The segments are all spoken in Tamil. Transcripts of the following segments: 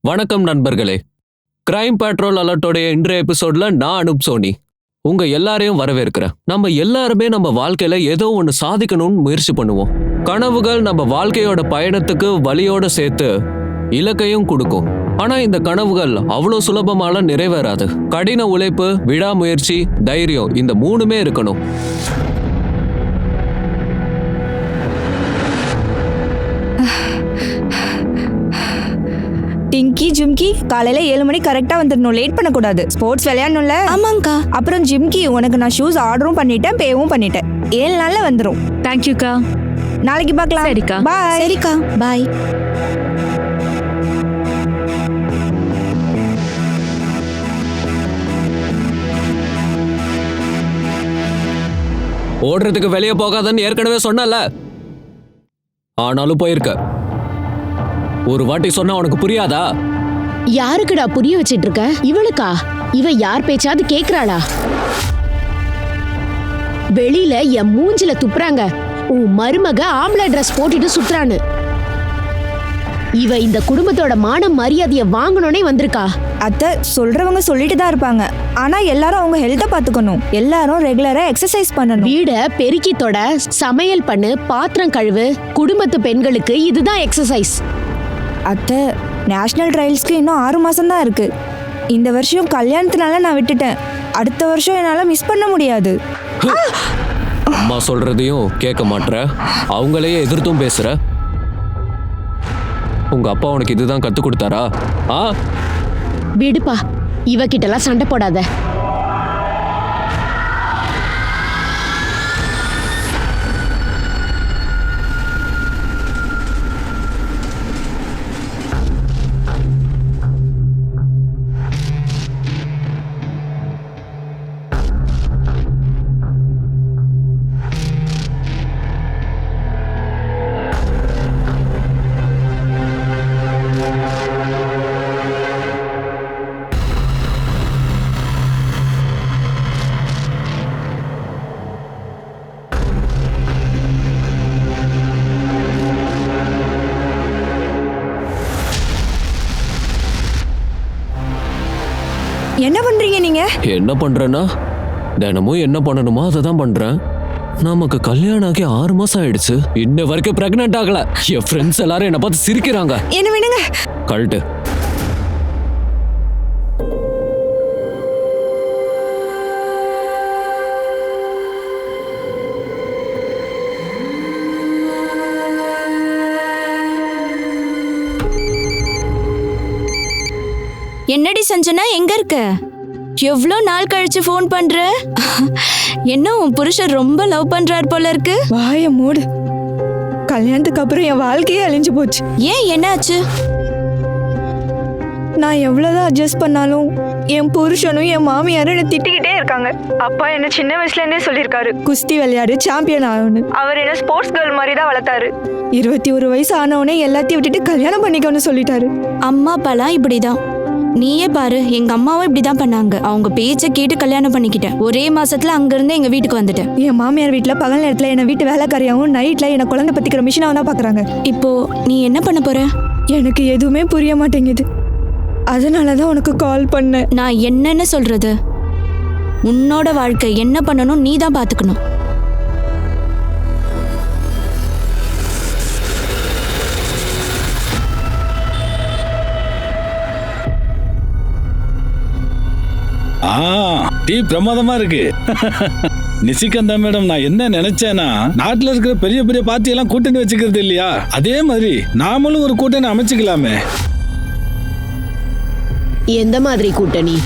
வணக்கம் நண்பர்களே. கிரைம் பேட்ரோல் அலர்ட்டோடைய இன்றைய எபிசோட்ல நான் அனுப் சோனி உங்க எல்லாரையும் வரவேற்கிறேன். நம்ம எல்லாருமே நம்ம வாழ்க்கையில ஏதோ ஒன்று சாதிக்கணும்னு முயற்சி பண்ணுவோம். கனவுகள் நம்ம வாழ்க்கையோட பயணத்துக்கு வழியோட சேர்த்து இலக்கையும் கொடுக்கும். ஆனா இந்த கனவுகள் அவ்வளோ சுலபமால நிறைவேறாது. கடின உழைப்பு, விடாமுயற்சி, தைரியம், இந்த மூணுமே இருக்கணும். டிங்கி ஜிம்கி காலையில 7 மணி கரெக்டா வந்துடணும். லேட் பண்ணக்கூடாது. ஸ்போர்ட்ஸ் விளையாடணும்ல. ஆமாங்கக்கா. அப்புறம் ஜிம்கி உனக்கு நான் ஷூஸ் ஆர்டரும் பண்ணிட்டேன், பேவும் பண்ணிட்டேன். 7 நாள்ல வந்துடும். தேங்க்யூக்கா. நாளைக்கு பார்க்கலாம். சரிக்கா. பாய். சரிக்கா, பாய். ஓடுறதுக்கு வெளியே போகாதன்னு ஏற்கனவே சொன்னல, ஆனாலும் போயிருக்க. ஒரு வாட்டி சொன்னா உனக்கு புரியாதா? யாருக்குடா புரிய வச்சிட்டு இருக்க? இவளுக்கா? இவ யார் பேச்சாவது கேக்குறாளா? வெளியில என் மூஞ்சில துப்புறாங்க. உன் மருமக ஆம்பளை டிரஸ் போட்டுட்டு சுத்துறான்னு. இவ இந்த குடும்பத்தோட மான மரியாதைய வாங்கணும்னே வந்திருக்கா. அத்தை சொல்றவங்க சொல்லிட்டு தான் இருப்பாங்க. ஆனா எல்லாரும் அவங்க ஹெல்த்தை பாத்துக்கணும். எல்லாரும் ரெகுலரா எக்ஸசைஸ் பண்ணணும். வீட பெருக்கி தொட, சமையல் பண்ணு, பாத்திரம் கழுவு. குடும்பத்து பெண்களுக்கு இதுதான் எக்ஸசைஸ். அத்தை, நேஷனல் ட்ரையல்ஸ்க்கு இன்னும் 6 மாசம் தான் இருக்கு. இந்த வருஷம் கல்யாணத்தினால நான் விட்டுட்டேன். அடுத்த வருஷம் என்னால மிஸ் பண்ண முடியாது. அம்மா சொல்றதையும் கேட்க மாட்ற, அவங்களையே எதிர்த்தும் பேசுற. உங்க அப்பா உனக்கு இதுதான் கத்து கொடுத்தாரா? விடுப்பா, இவகிட்டலாம் சண்டை போடாத. என்ன பண்றீங்க நீங்க? என்ன பண்றேன்னா, தினமும் என்ன பண்ணணுமோ அதை தான் பண்றேன். நமக்கு கல்யாணம் ஆகி 6 மாசம் ஆயிடுச்சு, இன்ன வரைக்கும் பிரெக்னென்ட் ஆகல. என் ஃப்ரெண்ட்ஸ் எல்லாரும் என்ன பார்த்து சிரிக்கிறாங்க. என்ன வேணுங்க? கழட்டு. என்னடி சஞ்சனா, எங்க இருக்க? எவ்வளோ நாள் கழிச்சு ஃபோன் பண்ற? என்ன உன் புருஷன் ரொம்ப லவ் பண்றார் போல இருக்கு. வாய மூடு. கல்யாணத்துக்கு அப்புறம் என் வாழ்க்கையே அழிஞ்சு போச்சு. ஏன், என்னாச்சு? நான் எவ்வளவுதான் அட்ஜஸ்ட் பண்ணாலும் என் புருஷனும் என் மாமியாரும் என்ன திட்டிக்கிட்டே இருக்காங்க. அப்பா என்ன சின்ன வயசுல இருந்தே சொல்லியிருக்காரு, குஸ்தி விளையாடு, சாம்பியன் ஆகணும்னு. அவர் என்ன ஸ்போர்ட்ஸ் கேர்ள் மாதிரி தான் வளர்த்தாரு. 21 வயசு ஆனவனே எல்லாத்தையும் விட்டுட்டு கல்யாணம் பண்ணிக்கணும்னு சொல்லிட்டாரு. அம்மா அப்பாலாம் இப்படிதான். நீயே பாரு, எங்க அம்மாவும் இப்படிதான் பண்ணாங்க. அவங்க பேச்ச கேட்டு கல்யாணம் பண்ணிக்கிட்டேன். ஒரே மாசத்துல அங்க இருந்து எங்க வீட்டுக்கு வந்துட்டேன். என் மாமியார் வீட்டுல பகல் நேரத்துல என்ன வீட்டு வேலைக்காரியாவும், நைட்ல என்ன குழந்தை பத்திக்கிற மிஷினாவும் தான் பாக்குறாங்க. இப்போ நீ என்ன பண்ண போற? எனக்கு எதுவுமே புரிய மாட்டேங்குது. அதனாலதான் உனக்கு கால் பண்ணேன். நான் என்னன்னு சொல்றது? உன்னோட வாழ்க்கை என்ன பண்ணணும் நீ தான் பாத்துக்கணும். டீ பிரமாதமா இருக்கு. நிசிகந்தா மேடம், நான் என்ன நினைச்சேன்னா, நாட்டுல இருக்கிற பெரிய பெரிய பார்ட்டி எல்லாம் கூட்டணி வச்சுக்கிறது இல்லையா, அதே மாதிரி நாமளும் ஒரு கூட்டணி அமைச்சுக்கலாமே. எந்த மாதிரி கூட்டணி?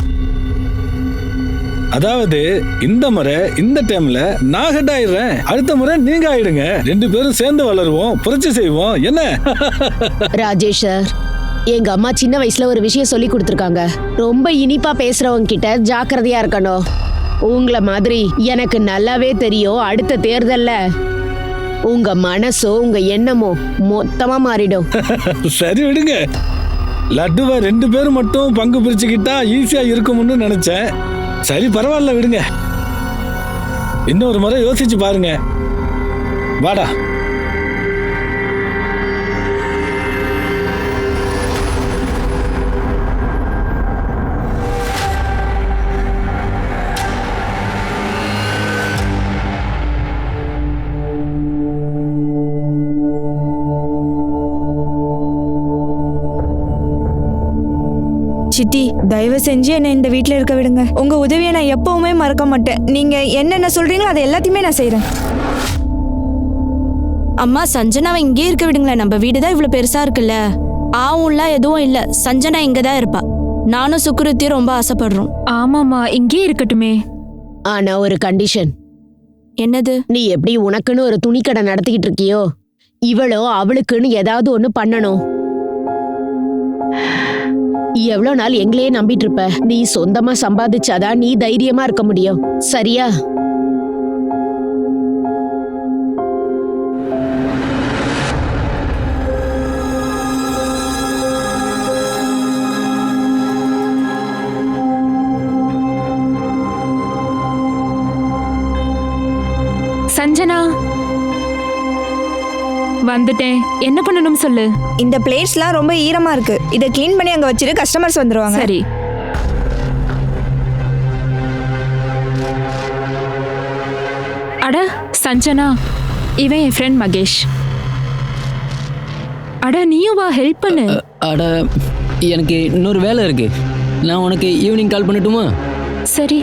அதாவது இந்த முறை இந்த டைம்ல நான் ஹெட் ஆயிடுறேன், அடுத்த முறை நீங்க ஆயிடுங்க. 2 பேரும் சேர்ந்து வளருவோம், புரட்சி செய்வோம். என்ன? ராஜேஷ் சார், எங்க அம்மா சின்ன வயசுல ஒரு விஷயம் சொல்லி கொடுத்துருக்காங்க. ரொம்ப இனிப்பா பேசுறவங்க கிட்ட ஜாக்கிரதையா இருக்கணும். உங்களை மாதிரி எனக்கு நல்லாவே தெரியும், அடுத்த தேர்தல்ல உங்க மனசோ உங்க எண்ணமோ மொத்தமா மாறிடும். சரி விடுங்க, லட்டுவை 2 பேரும் மட்டும் பங்கு பிரிச்சுக்கிட்டா ஈஸியா இருக்கும்னு நினைச்சேன். சரி பரவாயில்ல, விடுங்க. இன்னொரு முறை யோசிச்சு பாருங்க. வாடா. சித்தி தயவு செஞ்சு என்னை இந்த வீட்ல இருக்க விடுங்க. உங்க உதவியை நான் எப்பவுமே மறக்க மாட்டேன். நீங்க என்னென்ன சொல்றீங்களோ அதை எல்லாத்தையுமே நான் செய்றேன். அம்மா சஞ்சனாவை இங்கே இருக்க விடுங்களேன். நம்ம வீடு தான் இவ்வளவு பெருசா இருக்குல்ல. ஆவும்லாம் எதுவும் இல்ல. சஞ்சனா இங்க தான் இருப்பா. நானும் சுக்குருத்தியும் ரொம்ப ஆசைப்படுறோம். ஆமாமா, இங்கே இருக்கட்டுமே. ஆனா ஒரு கண்டிஷன். என்னது? நீ எப்படி உனக்குன்னு ஒரு துணிக்கடை நடத்திக்கிட்டு இருக்கியோ, இவளோ அவளுக்குன்னு ஏதாவது ஒண்ணு பண்ணணும். எவ்வளவு நாள் எங்களையே நம்பிட்டு இருப்ப? நீ சொந்தமா சம்பாதிச்சாதான் நீ தைரியமா இருக்க முடியும். சரியா? சஞ்சனா, வந்துட்டேன். என்ன பண்ணணும் சொல்லு. இந்த பிளேட்ஸ்லாம் ரொம்ப ஈரமா இருக்கு. இதை க்ளீன் பண்ணி அங்க வச்சிரு, கஸ்டமர்ஸ் வந்துருவாங்க. சரி. அட சஞ்சனா, இவன் என் ஃப்ரெண்ட் மகேஷ். அட நீயும் வா, ஹெல்ப் பண்ணு. அட எனக்கு இன்னொரு வேலை இருக்கு. நான் உனக்கு ஈவினிங் கால் பண்ணட்டுமா? சரி.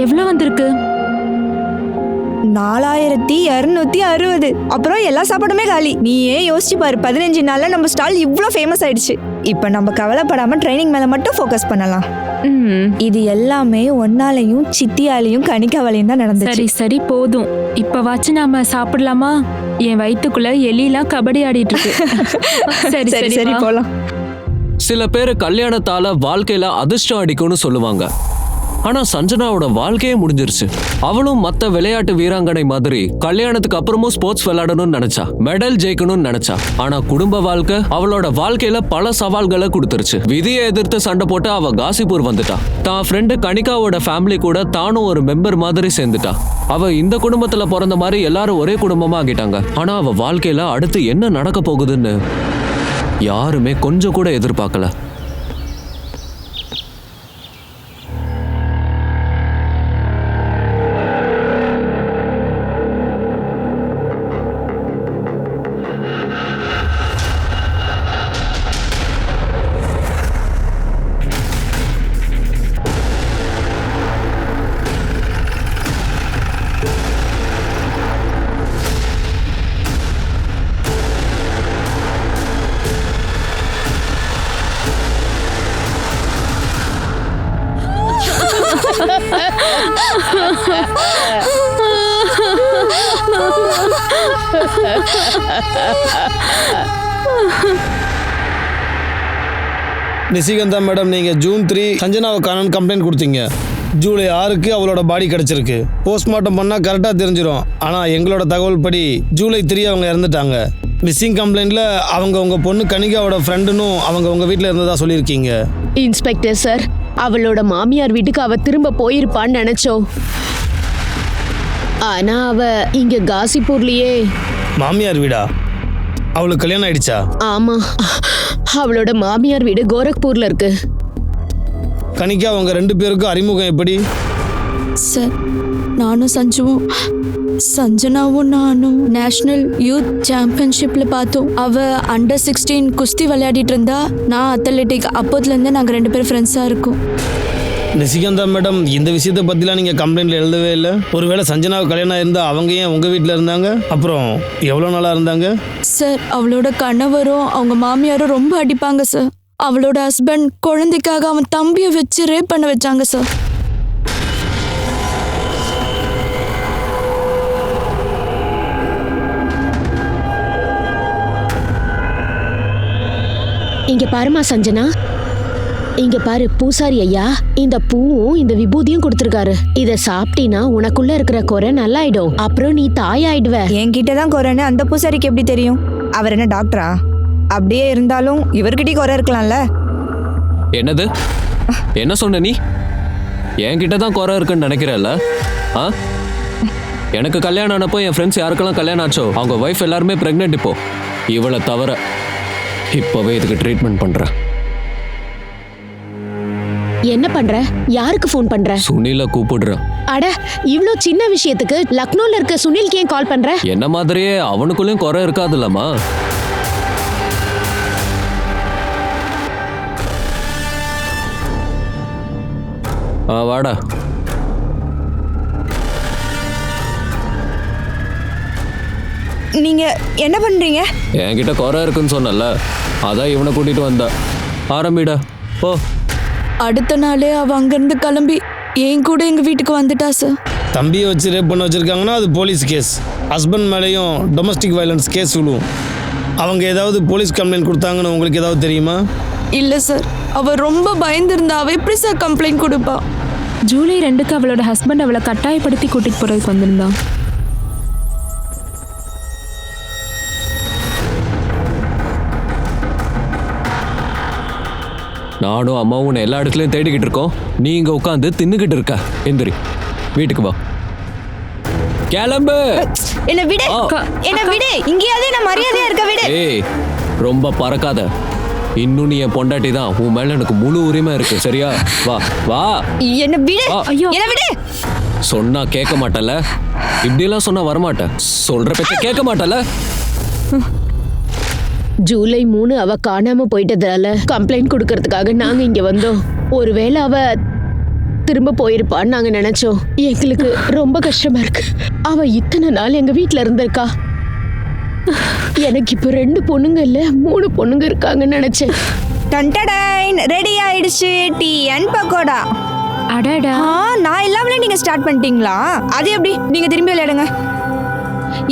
எவ்வளவு வந்திருக்கு? 4260. அப்புறம் எல்லா சாப்பாடுமே காலி. நீயே யோசிச்சு பாரு, 15 நாள்ல நம்ம ஸ்டால் இவ்ளோ ஃபேமஸ் ஆயிடுச்சு. இப்ப நம்ம கவலைப்படாம ட்ரைனிங் மேல மட்டும் ஃபோக்கஸ் பண்ணலாம். இது எல்லாமே ஒன்னாலையும் சித்தியாலையும் கணிக்காவலையும் தான் நடந்துச்சு. சரி சரி போதும். இப்ப வாச்சு நாம சாப்பிடலாமா? என் வயித்துக்குள்ள எலிலாம் கபடி ஆடிட்டு இருக்கு. சரி சரி சரி வா. போலாம். சில பேர் கல்யாணத்தால வாழ்க்கையில அதிர்ஷ்டம் அடிக்கும்னு சொல்லுவாங்க. ஆனா சஞ்சனாவோட வாழ்க்கையே முடிஞ்சிருச்சு. அவளும் மத்த விளையாட்டு வீராங்கனை மாதிரி கல்யாணத்துக்கு அப்புறமும் ஸ்போர்ட்ஸ் விளையாடணும்னு நினைச்சா, மெடல் ஜெயிக்கணும்னு நினைச்சா. ஆனா குடும்ப வாழ்க்கை அவளோட வாழ்க்கையில பல சவால்களை கொடுத்துருச்சு. விதியை எதிர்த்து சண்டை போட்டு அவ காசிப்பூர் வந்துட்டா. தான் ஃப்ரெண்டு கணிகாவோட ஃபேமிலி கூட தானும் ஒரு மெம்பர் மாதிரி சேர்ந்துட்டா. அவ இந்த குடும்பத்துல பிறந்த மாதிரி எல்லாரும் ஒரே குடும்பமா ஆகிட்டாங்க. ஆனா அவ வாழ்க்கையில அடுத்து என்ன நடக்க போகுதுன்னு யாருமே கொஞ்சம் கூட எதிர்பார்க்கல. நிசிகந்தா மேடம், நீங்கள் ஜூன் 3 சஞ்சனாவை காணோன்னு கம்ப்ளைண்ட் கொடுத்தீங்க. ஜூலை 6க்கு அவளோட பாடி கிடச்சிருக்கு. போஸ்ட்மார்ட்டம் பண்ணால் கரெக்டாக தெரிஞ்சிடும். ஆனால் எங்களோட தகவல் படி ஜூலை 3 அவங்க இறந்துட்டாங்க. மிஸ்ஸிங் கம்ப்ளைண்ட்டில் அவங்க உங்கள் பொண்ணு கனிகாவோட ஃப்ரெண்டுன்னு அவங்க உங்கள் வீட்டில் இருந்ததா சொல்லியிருக்கீங்க. இன்ஸ்பெக்டர் சார், அவளோட மாமியார் வீட்டுக்கு அவ திரும்ப போயிருப்பான்னு நினைச்சோம். ஆனா அவ இங்க காசிப்பூர்லயே. மாமியார் வீடா? அவளுக்கு கல்யாணம் ஆயிடுச்சா? ஆமா, அவளோட மாமியார் வீடு கோரக்பூர்ல இருக்கு. கனிகா அவங்க 2 பேருக்கும் அறிமுகம் எப்படி? சார், நானும் சஞ்சுவும் சஞ்சனாவும் நானும் நேஷனல் யூத் சாம்பியன்ஷிப்ல பார்த்தோம். அவ அண்டர் 16 குஸ்தி விளையாடிட்டு இருந்தா, நான் அத்லெட்டிக். அப்போதுலேருந்து நாங்கள் 2 பேரும் ஃப்ரெண்ட்ஸாக இருக்கோம். நிசிகந்தா மேடம், இந்த விஷயத்தை பற்றிலாம் நீங்கள் கம்ப்ளைண்ட்டில் எழுதவே இல்லை. ஒருவேளை சஞ்சனாவுக்கு கல்யாணம் இருந்தால் அவங்க ஏன் உங்கள் வீட்டில் இருந்தாங்க? அப்புறம் எவ்வளோ நாளாக இருந்தாங்க? சார், அவளோட கணவரும் அவங்க மாமியாரும் ரொம்ப அடிப்பாங்க சார். அவளோட ஹஸ்பண்ட் குழந்தைக்காக அவன் தம்பியை வச்சு ரேப் பண்ண வச்சாங்க சார். இங்க பாருமா சஞ்சனா, இங்க பாரு பூசாரி ஐயா, இந்த பூவும் இந்த விபூதியும் கொடுத்திருக்காரு. இத சாப்பிட்டீனா உனக்குள்ள இருக்கிற குறை நல்லாயிடும். அப்புறம் நீ தாயாயிடுவ. என்கிட்ட தான் குறைன்னு அந்த பூசாரிக்கு எப்படி தெரியும்? அவர் என்ன டாக்டரா? அப்படியே இருந்தாலும் இவர்கிட்டயும் குறை இருக்கலாம்ல. என்னது? என்ன சொன்ன நீ? என்கிட்ட தான் குறை இருக்குன்னு நினைக்கிறல்ல? ஆ, எனக்கு கல்யாணம் ஆனப்போ என் ஃப்ரெண்ட்ஸ் யாருக்கெல்லாம் கல்யாணம் ஆச்சோ அவங்க ஒய்ஃப் எல்லாருமே ப்ரெக்னென்ட். இப்போ இவளை தவிர இப்போவே இதுக்கு ட்ரீட்மெண்ட் பண்ணுறேன். என்ன பண்ற? யாருக்கு ஃபோன் பண்ற? சுனில கூப்பிடுறேன். அட, இவ்ளோ சின்ன விஷயத்துக்கு லக்னோல இருக்க சுனில்க்கு ஏன் கால் பண்ற? என்ன மாதிரியே அவனுக்குள்ளயும் குறை இருக்காதுல்லம்மா. வாடா. நீங்க என்ன பண்றீங்க? என்கிட்ட குறை இருக்குன்னு சொன்னல, அதான் இவனை கூட்டிட்டு வந்த. ஆரம்பிடா ஓ. அடுத்த நாளே அவ அங்கிருந்து கிளம்பி என் கூட எங்க வீட்டுக்கு வந்துட்டா சார். தம்பியை வச்சு ரேப் பண்ண வச்சுருக்காங்கன்னா அது போலீஸ் கேஸ். ஹஸ்பண்ட் மேலேயும் டொமஸ்டிக் வயலன்ஸ் கேஸ் விழுவும். அவங்க ஏதாவது போலீஸ் கம்ப்ளைண்ட் கொடுத்தாங்கன்னு உங்களுக்கு ஏதாவது தெரியுமா? இல்லை சார், அவ ரொம்ப பயந்துருந்தா. அவ எப்படி சார் கம்ப்ளைண்ட் கொடுப்பா? ஜூலை 2க்கு அவளோட ஹஸ்பண்ட் அவளை கட்டாயப்படுத்தி கூட்டிட்டு போறதுக்கு வந்திருந்தான். நானும் அம்மாவும் உன்னை எல்லா இடத்துலையும் தேடிக்கிட்டு இருக்கோம். நீ இங்க உட்காந்து தின்னுக்கிட்டு இருக்க. எந்திரி, வீட்டுக்கு வா. கிளம்பு. என்ன விடு, என்ன விடு. இங்கேயாவது நான் மரியாதையா இருக்க விடு. ஏய், ரொம்ப பறக்காத. இன்னும் நீ என் பொண்டாட்டி தான். உன் மேல எனக்கு முழு உரிமை இருக்கு. சரியா? வா வா. என்ன விடு. ஐயோ, என்ன விடு. சொன்னா கேட்க மாட்டல. இப்படியெல்லாம் சொன்னா வரமாட்டேன். சொல்ற பேச்ச கேட்க மாட்டல. ஜூலை 3 அவ காணாம போயிட்டதால கம்ப்ளைண்ட் கொடுக்கறதுக்காக நாங்க இங்க வந்தோம். ஒருவேளை அவ திரும்ப போயிருப்பான்னு நாங்க நினைச்சோம். எங்களுக்கு ரொம்ப கஷ்டமா இருக்கு. அவ இத்தனை நாள் எங்க வீட்டுல இருந்திருக்கா. எனக்கு இப்ப 2 பொண்ணுங்க இல்ல 3 பொண்ணுங்க இருக்காங்கன்னு நினைச்சேன். டன்டடைன், ரெடி ஆயிடுச்சு டீ அண்ட் பக்கோடா. அடடா, நான் இல்லாமலே நீங்க ஸ்டார்ட் பண்ணிட்டீங்களா? அது எப்படி? நீங்க திரும்பி விளையாடுங்க.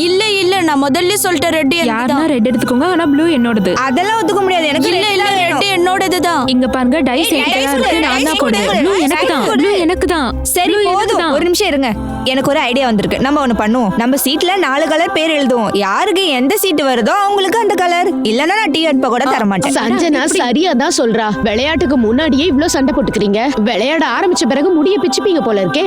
இல்ல இல்ல, நான் முதல்ல சொல்லிட்டேன் ரெட் யாருன்னா ரெட் எடுத்துக்கோங்க, ஆனா ப்ளூ என்னோடது. அதெல்லாம் ஒத்துக்க முடியாது. எனக்கு இல்ல இல்ல, ரெட் என்னோடதுதான். இங்க பாருங்க, டைஸ் ஏய், என்கிட்ட dice இருக்கு. கொடு, நான் தான் dice போடுவேன். கொடு, ப்ளூ dice எனக்கு தான், கொடு. ப்ளூ எனக்கு தான். சரி Blue எனக்கு போதும், தான். ஒரு நிமிஷம் இருங்க. எனக்கு ஒரு ஐடியா வந்திருக்கு. நம்ம ஒண்ணு பண்ணுவோம். நம்ம சீட்ல 4 கலர் பேர் எழுதுவோம். யாருக்கு எந்த சீட் வருதோ அவங்களுக்கு அந்த கலர். இல்லன்னா நான் டீ அண்ட் பக்கோடா தர மாட்டேன். சஞ்சனா சரியா தான் சொல்றா. விளையாட்டுக்கு முன்னாடியே இவ்ளோ சண்டை போட்டுக்கிறீங்க. விளையாட ஆரம்பிச்ச பிறகு முடிய பிச்சுப்பீங்க போல இருக்கே.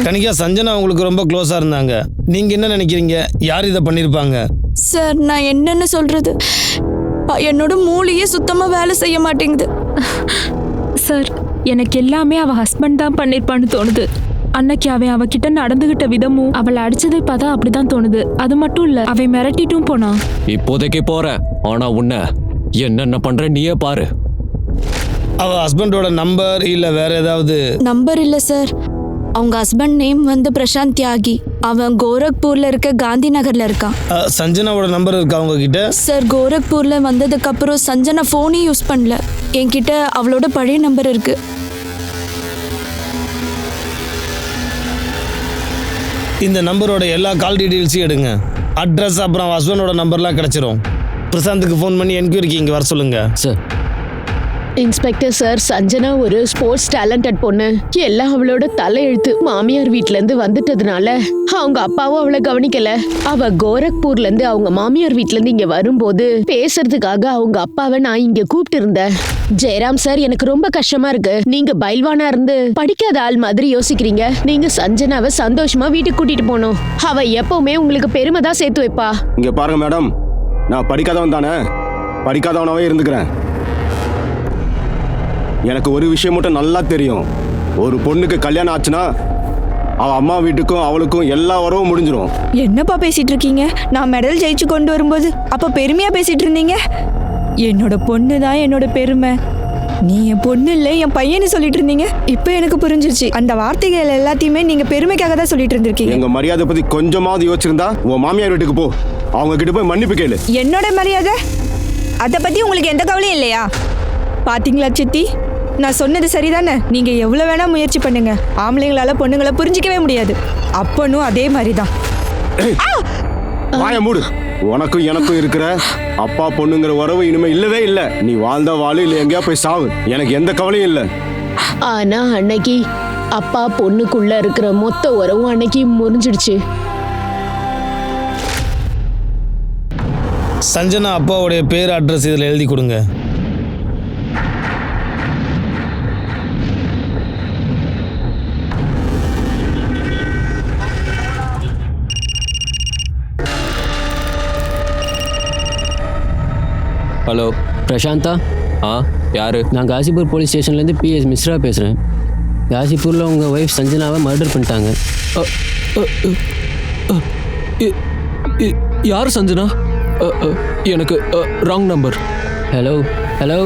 கனிகா, சஞ்சனா உங்களுக்கு ரொம்ப க்ளோஸாக இருந்தாங்க. நீங்கள் என்ன நினைக்கிறீங்க? யார் இதை பண்ணியிருப்பாங்க? சார், நான் என்னன்னு சொல்றது? என்னோட மூளையே சுத்தமா வேலை செய்ய மாட்டேங்குது. சார், எனக்கு எல்லாமே அவ ஹஸ்பண்ட் தான் பண்ணிருப்பான்னு தோணுது. அன்னைக்கு அவன் அவகிட்ட நடந்துகிட்ட விதமும் அவளை அடிச்சதை பார்த்தா அப்படிதான் தோணுது. அது மட்டும் இல்ல, அவன் மிரட்டிட்டும் போனான். இப்போதைக்கு போற, ஆனா உன்னை என்னென்ன பண்ற நீயே பாரு. அவள் ஹஸ்பண்டோட நம்பர் இல்லை வேற ஏதாவது? நம்பர் இல்ல சார். அவங்க ஹஸ்பண்ட் நேம் வந்து பிரசாந்த் தியாகி. அவன் கோரக்பூர்ல இருக்க காந்தி நகர்ல இருக்கான். சஞ்சனாவோட நம்பர் இருக்கா அவங்க கிட்ட? சார், கோரக்பூர்ல வந்ததுக்கு அப்புறம் சஞ்சனா போனே யூஸ் பண்ணல. என்கிட்ட அவளோட பழைய நம்பர் இருக்கு. இந்த நம்பரோட எல்லா கால் டீட்டெயில்ஸையும் எடுங்க. அட்ரஸ் அப்புறம் ஹஸ்பண்டோட நம்பர்லாம் கிடைச்சிரும். பிரசாந்துக்கு ஃபோன் பண்ணி என்கொயரிக்கு இங்கே வர சொல்லுங்க. சார், இன்ஸ்பெக்டர் சார், சஞ்சனா ஒரு ஸ்போர்ட்ஸ் டேலண்டட் பொண்ணு. எல்லாம் அவளோட தலையெழுத்து. மாமியார் வீட்ல இருந்து வந்துட்டதுனால அவங்க அப்பாவும் அவளை கவனிக்கல. அவ கோரக்பூர்ல இருந்து அவங்க மாமியார் வீட்ல இருந்து இங்க வரும்போது பேசுறதுக்காக அவங்க அப்பாவை நான் இங்க கூப்பிட்டு இருந்தேன். ஜெயராம் சார், எனக்கு ரொம்ப கஷ்டமா இருக்கு. நீங்க பைல்வானா இருந்து படிக்காத ஆள் மாதிரி யோசிக்கிறீங்க. நீங்க சஞ்சனாவை சந்தோஷமா வீட்டுக்கு கூட்டிட்டு போகணும். அவ எப்பவுமே உங்களுக்கு பெருமை தான் சேர்த்து வைப்பா. இங்க பாருங்க மேடம், நான் படிக்காதவன் தானே, படிக்காதவனாவே இருந்துக்கிறேன். எனக்கு ஒரு விஷயம் மட்டும் நல்லா தெரியும். ஒரு பொண்ணுக்கு கல்யாணம் ஆச்சுன்னா அவ அம்மா வீட்டுக்கும் அவளுக்கும் எல்லா உறவும் முடிஞ்சிடும். என்னப்பா பேசிட்டு இருக்கீங்க? நான் மெடல் ஜெயிச்சு கொண்டு வரும்போது அப்ப பெருமையா பேசிட்டு இருந்தீங்க. என்னோட பொண்ணு தான் என்னோட பெருமை. நீ என் பொண்ணு இல்லை என் பையன்னு சொல்லிட்டு இருந்தீங்க. இப்போ எனக்கு புரிஞ்சிருச்சு. அந்த வார்த்தைகள் எல்லாத்தையுமே நீங்க பெருமைக்காக தான் சொல்லிட்டு இருந்திருக்கீங்க. எங்க மரியாதை பத்தி கொஞ்சமாவது யோசிச்சிருந்தா உன் மாமியார் வீட்டுக்கு போ, அவங்க கிட்ட போய் மன்னிப்பு கேளு. என்னோட மரியாதை அதை பத்தி உங்களுக்கு எந்த கவலையும் இல்லையா? பாத்தீங்களா சித்தி, நான் சொன்னது சரிதானே? நீங்க எவ்வளவு வேணா முயற்சி பண்ணுங்க, ஆம்பளைங்களால பொண்ணுங்களை புரிஞ்சிக்கவே முடியாது. அப்பனும் அதே மாதிரிதான். வாய மூடு. உனக்கும் எனக்கும் இருக்கிற அப்பா பொண்ணுங்கிற உறவு இனிமே இல்லவே இல்ல. நீ வாழ்ந்தா வாழு, இல்ல எங்கேயா போய் சாவு. எனக்கு எந்த கவலையும் இல்ல. ஆனா அன்னைக்கு அப்பா பொண்ணுக்குள்ள இருக்கிற மொத்த உறவும் அன்னைக்கு முறிஞ்சிடுச்சு. சஞ்சனா அப்பாவுடைய பேர், அட்ரஸ் இதில் எழுதி கொடுங்க. ஹலோ. பிரசாந்தா, ஆ யாரு? நான் காசிப்பூர் போலீஸ் ஸ்டேஷன்லேருந்து பிஎஸ் மிஸ்ரா பேசுகிறேன். காசிப்பூரில் உங்கள் ஒய்ஃப் சஞ்சனாவை மர்டர் பண்ணிட்டாங்க. யார் சஞ்சனா? எனக்கு ராங் நம்பர். Hello hello.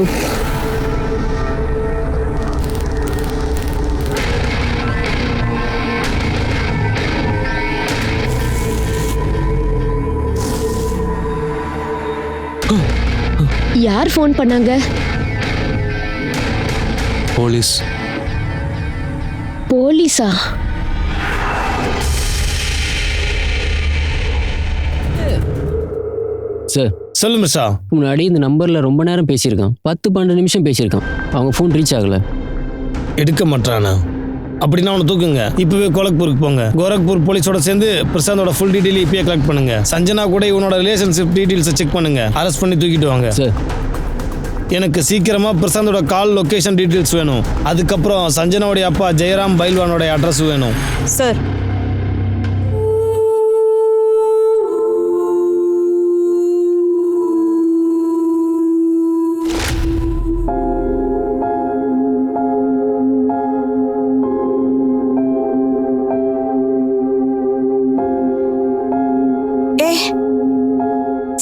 யார் ஃபோன் பண்ணாங்க? போலீஸ். போலீஸா? சார், சொல்லு மிஸ்ரா. முன்னாடி இந்த நம்பரில் ரொம்ப நேரம் பேசியிருக்கான். 10-12 நிமிஷம் பேசியிருக்கான். அவங்க ஃபோன் ரீச் ஆகலை. எடுக்க மாட்டானா? அப்படின்னா அவனை தூக்குங்க. இப்பவே கோரக்பூருக்கு போங்க. கோரக்பூர் போலீஸோட சேர்ந்து பிரசாந்தோட ஃபுல் டீட்டெயில் இப்பயே கலெக்ட் பண்ணுங்க. சஞ்சனா கூட இவனோட ரிலேஷன்ஷிப் டீட்டெயில்ஸை செக் பண்ணுங்க. அரெஸ்ட் பண்ணி தூக்கிட்டு வாங்க. சார், எனக்கு சீக்கிரமா பிரசாந்தோட கால் லொகேஷன் டீட்டெயில்ஸ் வேணும். அதுக்கப்புறம் சஞ்சனாவுடைய அப்பா ஜெயராம் பைல்வானோட அட்ரஸ் வேணும். சார்.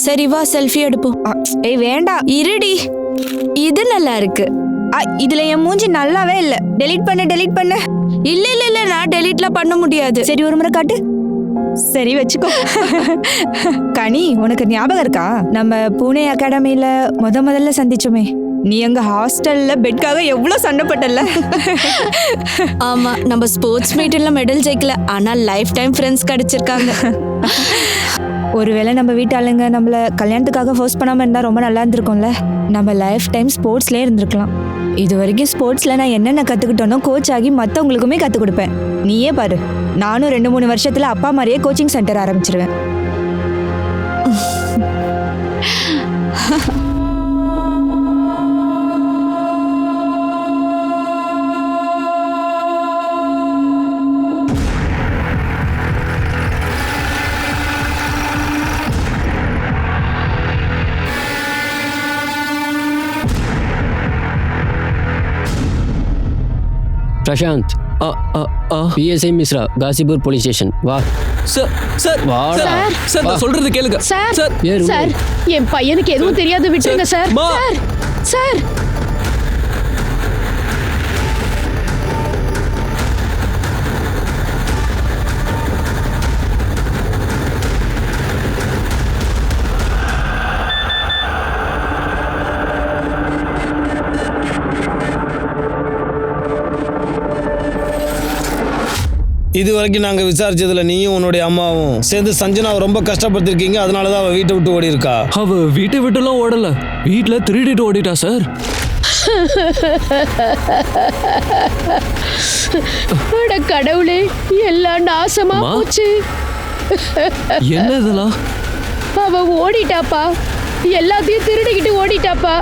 சரி வா செல்ஃபி எடுப்போம். ஏய் வேண்டாம். இருடி, இது நல்லா இருக்கு. இதுல என் மூஞ்சி நல்லாவே இல்ல. டெலீட் பண்ணு. இல்ல இல்ல இல்ல, நான் டெலீட்லாம் பண்ண முடியாது. சரி ஒரு முறை காட்டு. சரி வச்சுக்கோ. கனி, உனக்கு ஞாபகம் இருக்கா நம்ம பூனே அகாடமியில முதல்ல சந்திச்சோமே? நீ எங்க ஹாஸ்டல்ல பெட்காக எவ்வளவு சண்டை பட்டல. ஆமா, நம்ம ஸ்போர்ட்ஸ் மீட்ல மெடல் ஜெயிக்கல, ஆனா லைஃப் டைம் ஃப்ரெண்ட்ஸ் கிடைச்சிருக்காங்க. ஒருவேளை நம்ம வீட்டாளுங்க நம்மள கல்யாணத்துக்காக ஃபோர்ஸ் பண்ணாம இருந்தா ரொம்ப நல்லா இருந்திருக்கும்ல. நம்ம லைஃப் டைம் ஸ்போர்ட்ஸ்லயே இருந்திருக்கலாம். இது வரைக்கும் ஸ்போர்ட்ஸ்ல நான் என்னென்ன கத்துக்கிட்டோனோ கோச் ஆகி மத்தவங்களுக்குமே கத்து கொடுப்பேன். நீயே பாரு, நானும் 2-3 வருஷத்துல அப்பா மாதிரியே கோச்சிங் சென்டர் ஆரம்பிச்சிருவேன். Prashant, PSI Mishra, Ghazipur police station. வா சார். சார் வாடா. சார் நான் சொல்றது கேளுங்க. சார் சார் சார், என் பையனுக்கு எதுவும் தெரியாது, விட்டுருங்க சார். மா. Sir sir. இது வரைக்கும் நாங்கள் விசாரிச்சதுல நீயும் உன்னுடைய அம்மாவும் சேர்ந்து சஞ்சனாவை ரொம்ப கஷ்டப்படுத்திருக்கீங்க. அதனால தான் அவள் வீட்டை விட்டு ஓடி இருக்கா. அவ வீட்டை விட்டுலாம் ஓடல, வீட்டுல திருடிட்டு ஓடிட்டா சார். கடவுளே, எல்லாம் நாசமா போச்சு. என்ன இதெல்லாம்? அவ ஓடிட்டாப்பா, எல்லாத்தையும் திருடிக்கிட்டு ஓடிட்டாப்பா.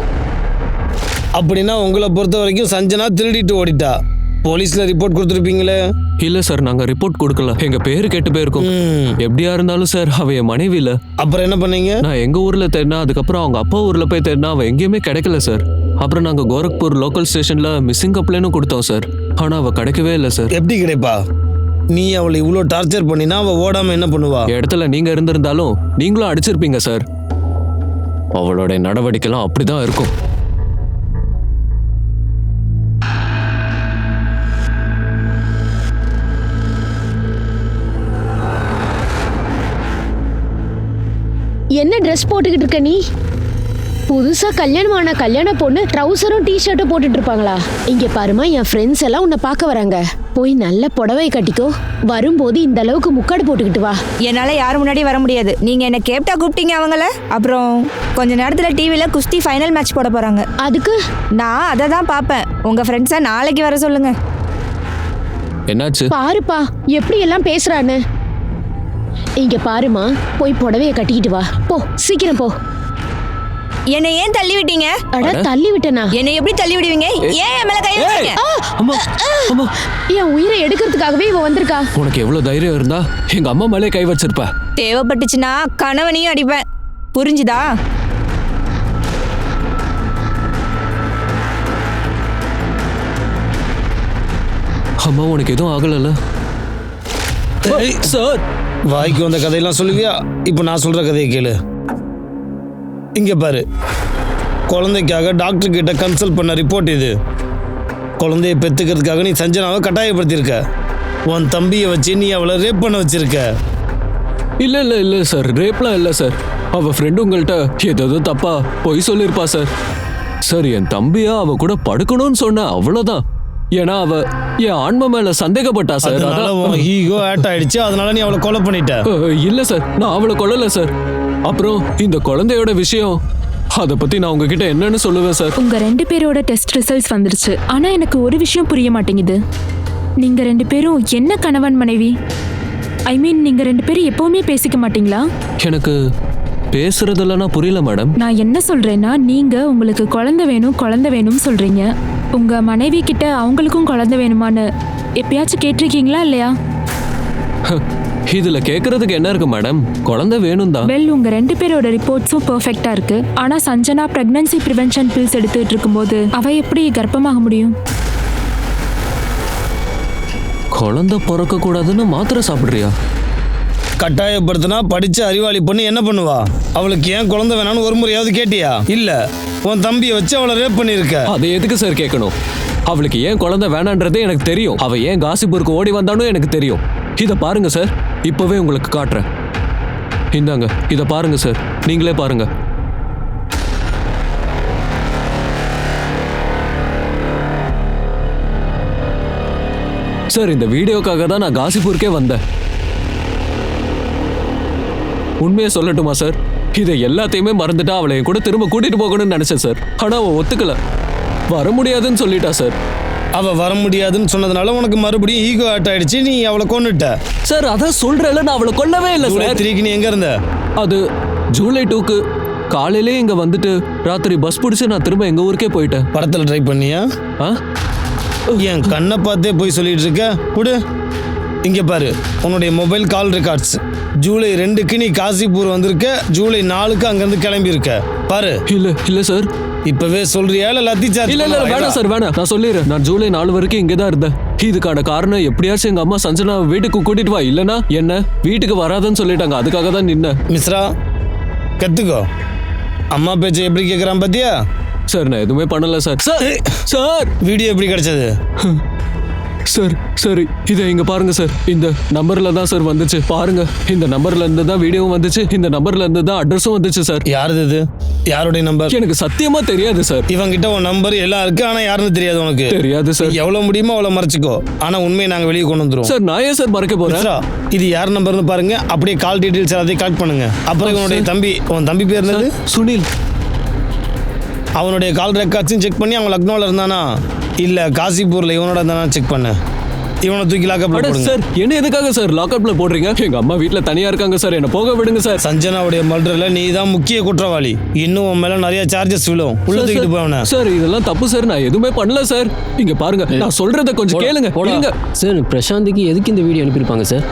அப்படின்னா உங்களை பொறுத்த வரைக்கும் சஞ்சனா திருடிட்டு ஓடிட்டா. போலீஸ்ல ரிப்போர்ட் கொடுத்துருப்பீங்களே? இல்ல சார், நாங்க ரிப்போர்ட் கொடுக்கல. எங்க பேரு கெட்டு போயிருக்கும். எப்படியா இருந்தாலும் சார், அவ என் மனைவி இல்ல. அப்புறம் என்ன பண்ணீங்க? நான் எங்க ஊர்ல தேடினா, அதுக்கப்புறம் அவங்க அப்பா ஊர்ல போய் தேடினா அவ எங்கேயுமே கிடைக்கல சார். அப்புறம் நாங்க கோரக்பூர் லோக்கல் ஸ்டேஷன்ல மிஸ்ஸிங் கம்ப்ளைனும் கொடுத்தோம் சார். ஆனா அவ கிடைக்கவே இல்லை சார். எப்படி கிடைப்பா? நீ அவளை இவ்வளோ டார்ச்சர் பண்ணினா அவ ஓடாம என்ன பண்ணுவா? இடத்துல நீங்க இருந்திருந்தாலும் நீங்களும் அடிச்சிருப்பீங்க சார். அவளோட நடவடிக்கைலாம் அப்படிதான் இருக்கும். என்ன ட்ரெஸ் போட்டுக்கிட்டு இருக்க நீ? புதுசா கல்யாணமான கல்யாண பொண்ணு ட்ரவுசரும் டிஷர்ட்டும் போட்டுட்டு இருப்பாங்களா? இங்க பாருமா, என் ஃப்ரெண்ட்ஸ் எல்லாம் உன்னை பார்க்க வராங்க. போய் நல்ல புடவை கட்டிக்கோ. வரும்போது இந்த அளவுக்கு முக்காடு போட்டுக்கிட்டு வா. என்னால யாரும் முன்னாடி வர முடியாது. நீங்க என்ன கேப்டா கூப்பிட்டீங்க அவங்கள. அப்புறம் கொஞ்ச நேரத்துல டிவில குஸ்தி ஃபைனல் மேட்ச் போட போறாங்க. அதுக்கு நான் அதை தான் பார்ப்பேன். உங்க ஃப்ரெண்ட்ஸை நாளைக்கு வர சொல்லுங்க. என்னாச்சு? பாருப்பா எப்படி எல்லாம் பேசுறான்னு. இங்க பாருமா, போய் புடவைய கட்டிக்கிட்டு வா. போ, சீக்கிரம் போ. என்னை ஏன் தள்ளி விட்டீங்க? அட, தள்ளி விட்டனா? என்னை எப்படி தள்ளி விடுவீங்க? ஏன் என் மேல கை வச்சீங்க? அம்மா, அம்மா, என் உயிரை எடுக்கிறதுக்காகவே இவ வந்திருக்கா. உனக்கு எவ்வளவு தைரியம் இருந்தா எங்க அம்மா மேலே கை வச்சிருப்ப. தேவைப்பட்டுச்சுன்னா கணவனையும் அடிப்பேன். புரிஞ்சுதா? அம்மா உனக்கு எதுவும் ஆகலைல்ல? சார் வாய்க்கு வந்த கதையெல்லாம் சொல்லுவியா? இப்போ நான் சொல்ற கதையை கேளு. இங்க பாரு, குழந்தைக்காக டாக்டர் கிட்ட கன்சல்ட் பண்ண ரிப்போர்ட் இது. குழந்தைய பெத்துக்கிறதுக்காக நீ சஞ்சனாவை கட்டாயப்படுத்தியிருக்க. உன் தம்பியை வச்சு நீ அவளை ரேப் பண்ண வச்சிருக்க. இல்ல சார், ரேப்லாம் இல்லை சார். அவ ஃப்ரெண்டு உங்கள்கிட்ட ஏதோ தப்பா பொய் சொல்லியிருப்பா சார். சார் என் தம்பியா அவ கூட படுக்கணும்னு சொன்ன, அவ்வளோதான். ஏன்னா அவ என் ஆன்மா மேல சந்தேகப்பட்டா சார். ஈகோ ஆட் ஆயிடுச்சு, அதனால நீ அவளை கொலை பண்ணிட்ட. இல்ல சார், நான் அவளை கொல்லல சார். அப்புறம் இந்த குழந்தையோட விஷயம், அதை பத்தி நான் உங்ககிட்ட என்னன்னு சொல்லுவேன் சார். உங்க 2 பேரோட டெஸ்ட் ரிசல்ட்ஸ் வந்துருச்சு. ஆனா எனக்கு ஒரு விஷயம் புரிய மாட்டேங்குது. நீங்க 2 பேரும் என்ன கணவன் மனைவி? ஐ மீன், நீங்க 2 பேரும் எப்பவுமே பேசிக்க மாட்டீங்களா? எனக்கு பேசுறதெல்லாம் புரியல மேடம். நான் என்ன சொல்றேன்னா, நீங்க உங்களுக்கு குழந்தை வேணும்னு சொல்றீங்க. உங்க மனைவி கிட்ட அவங்களுக்கும் குழந்தை வேணுமான்னு எப்பயாச்சும் கேட்டிருக்கீங்களா இல்லையா? இதுல கேக்குறதுக்கு என்ன இருக்கு மேடம்? குழந்தை வேணும் தான். வெல், உங்க 2 பேரோட ரிப்போர்ட்ஸும் பெர்ஃபெக்ட்டா இருக்கு. ஆனா சஞ்சனா பிரெக்னன்சி ப்ரிவென்ஷன் பில்ஸ் எடுத்துட்டு இருக்கும்போது அவ எப்படி கர்ப்பமாக முடியும்? குழந்தை பிறக்க கூடாதுன்னு மாத்திரை சாப்பிடுறியா? கட்டாயப்படுத்தினா படிச்ச அறிவாளி பொண்ணு என்ன பண்ணுவா? அவளுக்கு ஏன் குழந்தை வேணான்னு ஒரு முறையாவது கேட்டியா? இல்ல, உன் தம்பியை வச்சு அவளை ரேப் பண்ணிருக்க. அதை எதுக்கு சார் கேட்கணும்? அவளுக்கு ஏன் குழந்தை வேணான்றதே எனக்கு தெரியும். அவ ஏன் காசிபூருக்கு ஓடி வந்தாலும் எனக்கு தெரியும். இதை பாருங்க சார், இப்பவே உங்களுக்கு காட்டுறேன். இந்தாங்க, இதை பாருங்க சார், நீங்களே பாருங்க. சார், இந்த வீடியோக்காக தான் நான் காசிபூருக்கே வந்தேன். உண்மையை சொல்லட்டுமா சார்? இதை எல்லாத்தையுமே மறந்துட்டா அவளை என் கூட திரும்ப கூட்டிட்டு போகணும்னு நினைச்சேன் சார். ஆனா அவ ஒத்துக்கல, வர முடியாதுன்னு சொல்லிட்டா சார். அவ வர முடியாதுன்னு சொன்னதுனால உனக்கு மறுபடியும் ஈகோ ஆட் ஆயிடுச்சு, நீ அவளை கொன்னுட்ட. சார் அதான் சொல்றேன்ல, நான் அவளை கொல்லவே இல்லை ஜூலை சார். 3க்கு நீ எங்க இருந்த? அது ஜூலை 2க்கு காலையிலே இங்க வந்துட்டு ராத்திரி பஸ் பிடிச்சு நான் திரும்ப எங்க ஊருக்கே போயிட்டேன். படத்துல ட்ரை பண்ணியா? ஆ? என் கண்ணை பார்த்தே போய் சொல்லிட்டு இருக்க. குடு, இங்க பாரு உன்னுடைய மொபைல் கால் ரெக்கார்ட்ஸ். ஜூலை 2க்கு நீ காசிபூர் வந்திருக்க, ஜூலை 4க்கு அங்கிருந்து கிளம்பி இருக்க. பாரு. இல்ல சார். இப்பவே சொல்றியா இல்ல லத்தி சார்ஜ்? இல்ல வேணாம் சார், வேணாம். நான் சொல்லிடுறேன், நான் ஜூலை 4 வரைக்கும் இங்கே தான் இருந்தேன். இதுக்கான காரணம் எப்படியாச்சும் எங்க அம்மா சஞ்சனா வீட்டுக்கு கூட்டிட்டு வா, இல்லனா என்ன வீட்டுக்கு வராதுன்னு சொல்லிட்டாங்க. அதுக்காக தான் நின்ன. மிஸ்ரா, கத்துக்கோ. அம்மா பேச்சை எப்படி கேட்குறான் பாத்தியா? சார் நான் எதுவுமே பண்ணல சார். சார் வீடியோ எப்படி கிடைச்சது? சார் சரி, இதை இங்க பாருங்க சார். இந்த நம்பர்ல தான் சார் வந்துச்சு. பாருங்க, இந்த நம்பர்ல இருந்து தான் வீடியோவும் வந்துச்சு, இந்த நம்பர்ல இருந்து தான் அட்ரஸும் வந்துச்சு சார். யாருது இது? யாருடைய நம்பர்? எனக்கு சத்தியமா தெரியாது சார். இவங்கிட்ட உன் நம்பர் எல்லாம் இருக்கு, ஆனா யாருன்னு தெரியாது உனக்கு? தெரியாது சார். எவ்வளவு முடியுமோ அவ்வளவு மறைச்சிக்கோ, ஆனா உண்மையை நாங்க வெளியே கொண்டு வந்துருவோம். சார் நான் ஏன் சார் மறைக்க போறேன்? இது யார் நம்பர்னு பாருங்க, அப்படியே கால் டீடைல்ஸ் எல்லாத்தையும் கலெக்ட் பண்ணுங்க. அப்புறம் இவனுடைய தம்பி, உன் தம்பி பேர் என்னது? சுனில். அவனுடைய கால் ரெக்கார்ட்ஸும் செக் பண்ணி அவன் லக்னோவில் இருந்தானா இல்லை காசிபூரில் இவனோட இருந்தானா செக் பண்ண. இவனை தூக்கி லாக்கப்ல போடுங்க. சார் என்ன எதுக்காக சார் லாக்கப்ல போடுறீங்க? எங்க அம்மா வீட்ல தனியா இருக்காங்க சார், என்ன போக விடுங்க சார். சஞ்சனாவுடைய மர்டர்ல நீ தான் முக்கிய குற்றவாளி. இன்னும் உன் மேல நிறைய சார்ஜஸ் விழும். உள்ள தூக்கிட்டு போவன. சார் இதெல்லாம் தப்பு சார், நான் எதுவுமே பண்ணல சார். இங்க பாருங்க, நான் சொல்றத கொஞ்சம் கேளுங்க. சார் பிரசாந்திக்கு எதுக்கு இந்த வீடியோ அனுப்பியிருப்பாங்க சார்?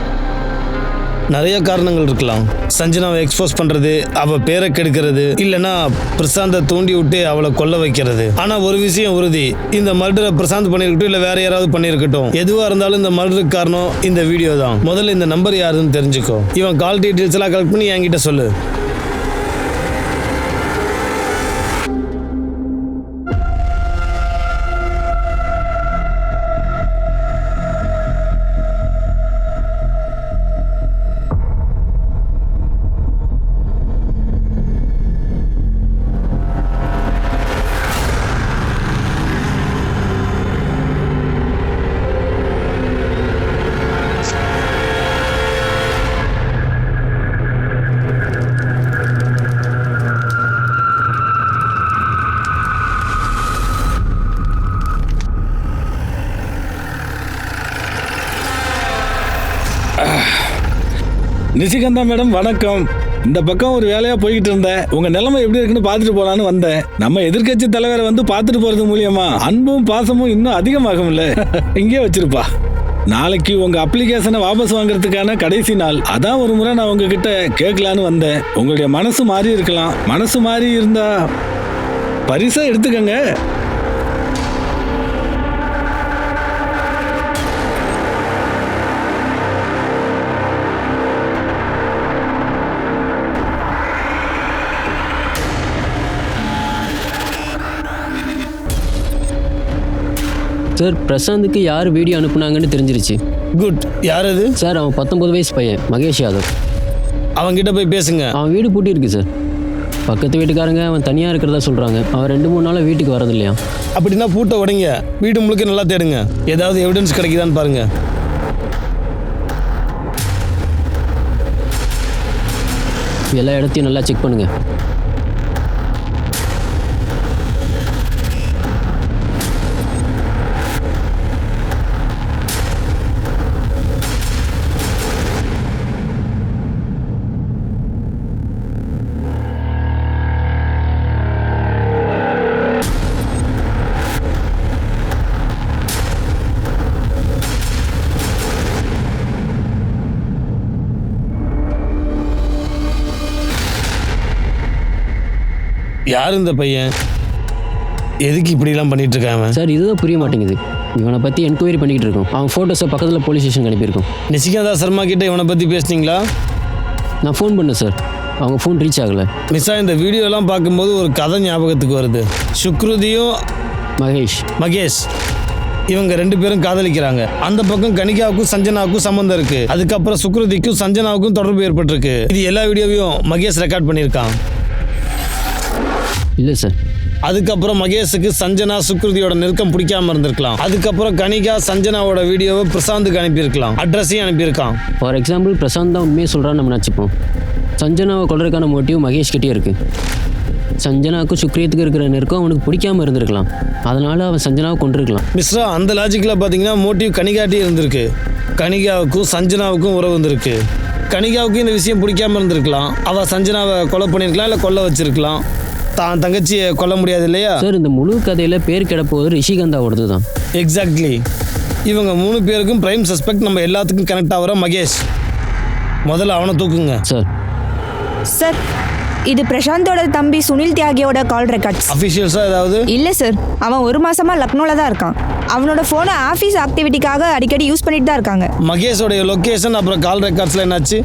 நிறைய காரணங்கள் இருக்கலாம். சஞ்சனாவை எக்ஸ்போஸ் பண்றது, அவ பேரை கெடுக்கிறது, இல்லைன்னா பிரசாந்தை தூண்டி விட்டு அவளை கொல்ல வைக்கிறது. ஆனா ஒரு விஷயம் உறுதி, இந்த மர்டரை பிரசாந்த் பண்ணிருக்கட்டும் இல்ல வேற யாராவது பண்ணிருக்கட்டும், எதுவா இருந்தாலும் இந்த மர்டருக்கு காரணம் இந்த வீடியோ தான். முதல்ல இந்த நம்பர் யாருன்னு தெரிஞ்சுக்கோ. இவன் கால் டீடைல்ஸ் எல்லாம் கலெக்ட் பண்ணி என்கிட்ட சொல்லு. நிசிகந்தா மேடம் வணக்கம். இந்த பக்கம் ஒரு வேலையா போய்கிட்டு இருந்தேன். உங்க நிலைமை எப்படி இருக்குன்னு பார்த்துட்டு போலான்னு வந்தேன். நம்ம எதிர்க்கட்சி தலைவரை வந்து பார்த்துட்டு போறது மூலியமா அன்பும் பாசமும் இன்னும் அதிகமாகும்ல. இங்கே வச்சிருப்பா. நாளைக்கு உங்க அப்ளிகேஷனை வாபஸ் வாங்குறதுக்கான கடைசி நாள். அதான் ஒரு முறை நான் உங்ககிட்ட கேட்கலான்னு வந்தேன். உங்களுடைய மனசு மாறி இருக்கலாம். மனசு மாறி இருந்தா பரிசா எடுத்துக்கங்க. சார் பிரசாந்துக்கு யார் வீடியோ அனுப்புனாங்கன்னு தெரிஞ்சிருச்சு. குட். யார் அது? சார் அவன் 19 வயசு பையன் மகேஷ் யாதவ். அவன்கிட்ட போய் பேசுங்க. அவன் வீடு பூட்டி இருக்கு சார். பக்கத்து வீட்டுக்காரங்க அவன் தனியாக இருக்கிறதா சொல்கிறாங்க. அவன் 2-3 நாளாக வீட்டுக்கு வரது இல்லையா? அப்படின்னா பூட்டை உடைங்க, வீடு முழுக்க நல்லா தேடுங்க, ஏதாவது எவிடன்ஸ் கிடைக்குதான்னு பாருங்க. எல்லா இடத்தையும் நல்லா செக் பண்ணுங்கள். யார் இந்த பையன்? எதுக்கு இப்படிலாம் பண்ணிட்டு இருக்கான்? சார் இதுதான் புரிய மாட்டேங்குது. இவனை பற்றி என்கொயரி பண்ணிக்கிட்டு இருக்கோம். அவன் ஃபோட்டோஸை பக்கத்தில் போலீஸ் ஸ்டேஷன் அனுப்பியிருக்கோம். நிசிகாந்தா சர்மா கிட்ட இவனை பற்றி பேசுனீங்களா? நான் ஃபோன் பண்ணேன் சார், அவங்க ஃபோன் ரீச் ஆகலை. மிஸ்ஸா, இந்த வீடியோலாம் பார்க்கும்போது ஒரு கதை ஞாபகத்துக்கு வருது. சுக்ருதியும் மகேஷ் இவங்க 2 பேரும் காதலிக்கிறாங்க. அந்த பக்கம் கனிகாவுக்கும் சஞ்சனாவுக்கும் சம்பந்தம் இருக்கு. அதுக்கப்புறம் சுக்ருதிக்கும் சஞ்சனாவுக்கும் தொடர்பு ஏற்பட்டிருக்கு. இது எல்லா வீடியோவையும் மகேஷ் ரெக்கார்ட் பண்ணியிருக்கான். இல்லை சார். அதுக்கப்புறம் மகேஷுக்கு சஞ்சனா சுக்ருதியோட நெருக்கம் பிடிக்காம இருந்திருக்கலாம். அதுக்கப்புறம் கனிகா சஞ்சனாவோட வீடியோவை பிரசாந்துக்கு அனுப்பியிருக்கலாம், அட்ரஸையும் அனுப்பியிருக்கான். ஃபார் எக்ஸாம்பிள் பிரசாந்த் தான் உண்மையை சொல்கிறான்னு நம்ம நினச்சிப்போம். சஞ்சனாவை கொள்றதுக்கான மோட்டிவ் மகேஷ் கிட்டே இருக்குது. சஞ்சனாவுக்கும் சுக்ரியத்துக்கு இருக்கிற நெருக்கம் அவனுக்கு பிடிக்காம இருந்திருக்கலாம். அதனால அவன் சஞ்சனாவை கொண்டிருக்கலாம். மிஸ்ரா, அந்த லாஜிக்கில் பார்த்தீங்கன்னா மோட்டிவ் கனிகாட்டி இருந்திருக்கு. கனிகாவுக்கும் சஞ்சனாவுக்கும் உறவு இருந்திருக்கு. கனிகாவுக்கும் இந்த விஷயம் பிடிக்காம இருந்திருக்கலாம். அவள் சஞ்சனாவை கொலை பண்ணியிருக்கலாம், இல்லை கொல்ல வச்சிருக்கலாம். தான் தங்கச்சியை கொல்ல முடியாது இல்லையா சார்? இந்த முழு கதையில் பேர் கிடப்போது ரிஷிகந்தாவோடது தான். எக்ஸாக்ட்லி. இவங்க 3 பேருக்கும் பிரைம் சஸ்பெக்ட் நம்ம எல்லாத்துக்கும் கனெக்ட் ஆகிற மகேஷ். முதல்ல அவனை தூக்குங்க. சார், இது பிரசாந்தோட தம்பி சுனில் தியாகியோட கால் ரெக்கார்ட்ஸ். அஃபிஷியல்ஸாக ஏதாவது? இல்லை சார், அவன் 1 மாசமா லக்னோவில் தான் இருக்கான். அவனோட ஃபோனை ஆஃபீஸ் ஆக்டிவிட்டிக்காக அடிக்கடி யூஸ் பண்ணிட்டு தான் இருக்காங்க. மகேஷோடைய லொக்கேஷன் அப்புறம் கால் ரெக்கார்ட்ஸில் என்னாச்சு?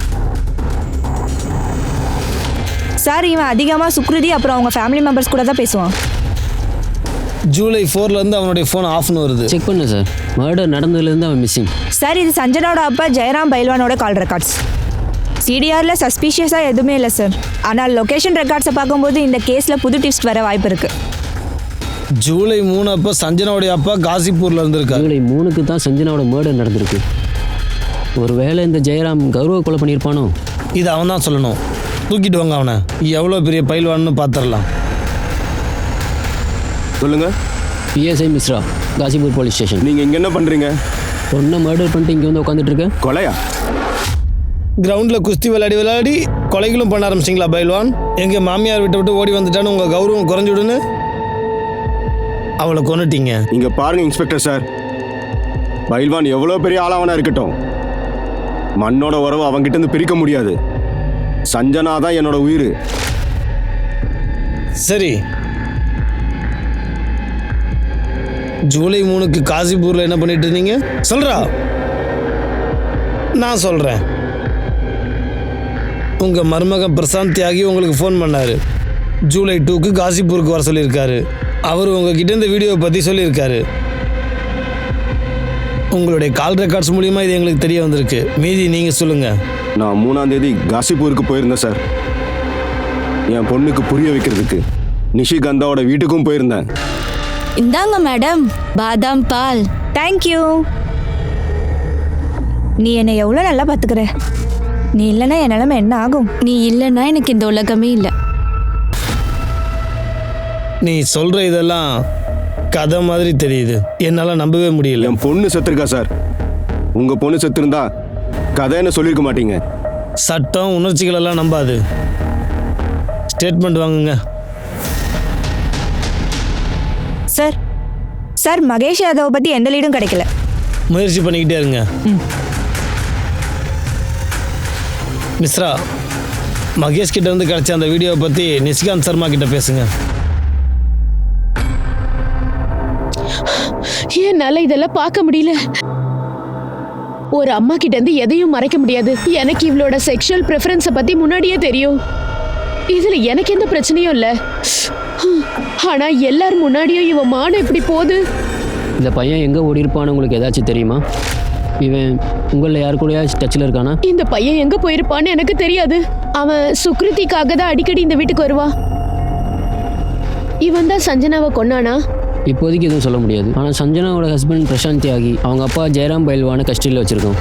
சார், இவன் அதிகமாக சுக்ருதி அப்புறம் அவங்க ஃபேமிலி மெம்பர்ஸ் கூட தான் பேசுவான். ஜூலை 4 அவனுடைய ஃபோன் ஆஃப்னு வருது. செக் பண்ணு சார். மர்டர் நடந்ததுலேருந்து அவன் மிஸ்ஸிங். சார், இது சஞ்சனாவோட அப்பா ஜெயராம் பைல்வானோட கால் ரெக்கார்ட்ஸ். சிடிஆரில் சஸ்பீஷியஸாக எதுவுமே இல்லை சார். ஆனால் லொக்கேஷன் ரெக்கார்ட்ஸை பார்க்கும்போது இந்த கேஸில் புது டிப்ஸ் வர வாய்ப்பு இருக்குது. ஜூலை 3 அப்போ சஞ்சனாவுடைய அப்பா காசிப்பூரில் இருந்திருக்காரு. ஜூலை 3க்கு தான் சஞ்சனாவோட மர்டர் நடந்திருக்கு. ஒருவேளை இந்த ஜெயராம் கௌரவ கொலை பண்ணியிருப்பானோ? இது அவன் தான் சொல்லணும். தூக்கிட்டு வாங்க அவனை. எவ்வளோ பெரிய பயில்வான்னு பார்த்துடலாம். சொல்லுங்க. PSI Mishra, Ghazipur police station. நீங்க இங்க என்ன பண்றீங்க? பொண்ணை மர்டர் பண்ணிட்டு இங்கே வந்து உட்காந்துட்டு இருக்கேன். கொலையா? கிரவுண்டில் குஸ்தி விளையாடி கொலைகளும் பண்ண ஆரம்பிச்சிங்களா பயில்வான்? எங்கள் மாமியார் விட்டு ஓடி வந்துட்டான்னு உங்கள் கௌரவம் குறைஞ்சுடுன்னு அவளை கொன்னுட்டீங்க. இங்க பாருங்க இன்ஸ்பெக்டர் சார், பயில்வான் எவ்வளோ பெரிய ஆளாவனா இருக்கட்டும், மண்ணோட உறவு அவங்கிட்ட இருந்து பிரிக்க முடியாது. சஞ்சனா தான் என்னோட உயிர். சரி, ஜூலை 3க்கு காசிப்பூரில் என்ன பண்ணிட்டு இருந்தீங்க? சொல்றா. நான் சொல்கிறேன். உங்கள் மருமகன் பிரசாந்த் தியாகி உங்களுக்கு ஃபோன் பண்ணார். ஜூலை 2க்கு காசிப்பூருக்கு வர சொல்லியிருக்காரு. அவர் உங்ககிட்ட இந்த வீடியோவை பற்றி சொல்லியிருக்காரு. உங்களுடைய கால் ரெக்கார்ட்ஸ் மூலியமாக இது எங்களுக்கு தெரிய வந்திருக்கு. மீதி நீங்கள் சொல்லுங்கள். நான் 3ஆம் தேதி காசிப்பூருக்கு போயிருந்தேன் சார். என் பொண்ணுக்கு புரிய வைக்கிறதுக்கு நிஷிகந்தாவோட வீட்டுக்கும் போயிருந்தேன். இந்தாங்க மேடம், பாதாம் பால். தேங்க்யூ. நீ என்னை எவ்வளோ நல்லா பார்த்துக்கிற. நீ இல்லைன்னா என் நிலைமை என்ன ஆகும்? நீ இல்லைன்னா எனக்கு இந்த உலகமே இல்லை. நீ சொல்கிற இதெல்லாம் கதை மாதிரி தெரியுது. என்னால் நம்பவே முடியல. என் பொண்ணு செத்துருக்கா சார். உங்கள் பொண்ணு செத்துருந்தா கதைன்னு சொல்லியிருக்க மாட்டீங்க. சட்டம் உணர்ச்சிகளெல்லாம் நம்பாது. ஸ்டேட்மெண்ட் வாங்குங்க. சார், சார், மகேஷ் யாதவை பற்றி எந்த லீடும் கிடைக்கல. முயற்சி பண்ணிக்கிட்டே இருங்க. மிஸ்ரா, மகேஷ் கிட்ட இருந்து கிடைச்ச அந்த வீடியோவை பற்றி நிஷிகாந்த் சர்மா கிட்ட பேசுங்க. என்னால இதெல்லாம் பார்க்க முடியல. ஒரு அம்மா கிட்ட இருந்து எதையும் மறைக்க முடியாது. எனக்கு இவளோட செக்ஷுவல் ப்ரெஃபரன்ஸை பத்தி முன்னாடியே தெரியும். இதுல எனக்கு எந்த பிரச்சனையும் இல்ல. ஆனா எல்லார் முன்னாடியும் இவ மானம் இப்படி போகுது. இந்த பையன் எங்கே ஓடி இருப்பான்னு உங்களுக்கு ஏதாச்சும் தெரியுமா? இவன் உங்களில் யார் கூடயாச்சும் டச்சில் இருக்கானா? இந்த பையன் எங்க போயிருப்பான்னு எனக்கு தெரியாது. அவன் சுக்ருதிக்காக தான் அடிக்கடி இந்த வீட்டுக்கு வருவான். இவன் தான் சஞ்சனாவை கொன்னானா? இப்போதைக்கு எதுவும் சொல்ல முடியாது. ஆனால் சஞ்சனாவோட ஹஸ்பண்ட் பிரசாந்த் தியாகி அவங்க அப்பா ஜெயராம் பயில்வான கஸ்டடியில் வச்சுருக்கோம்.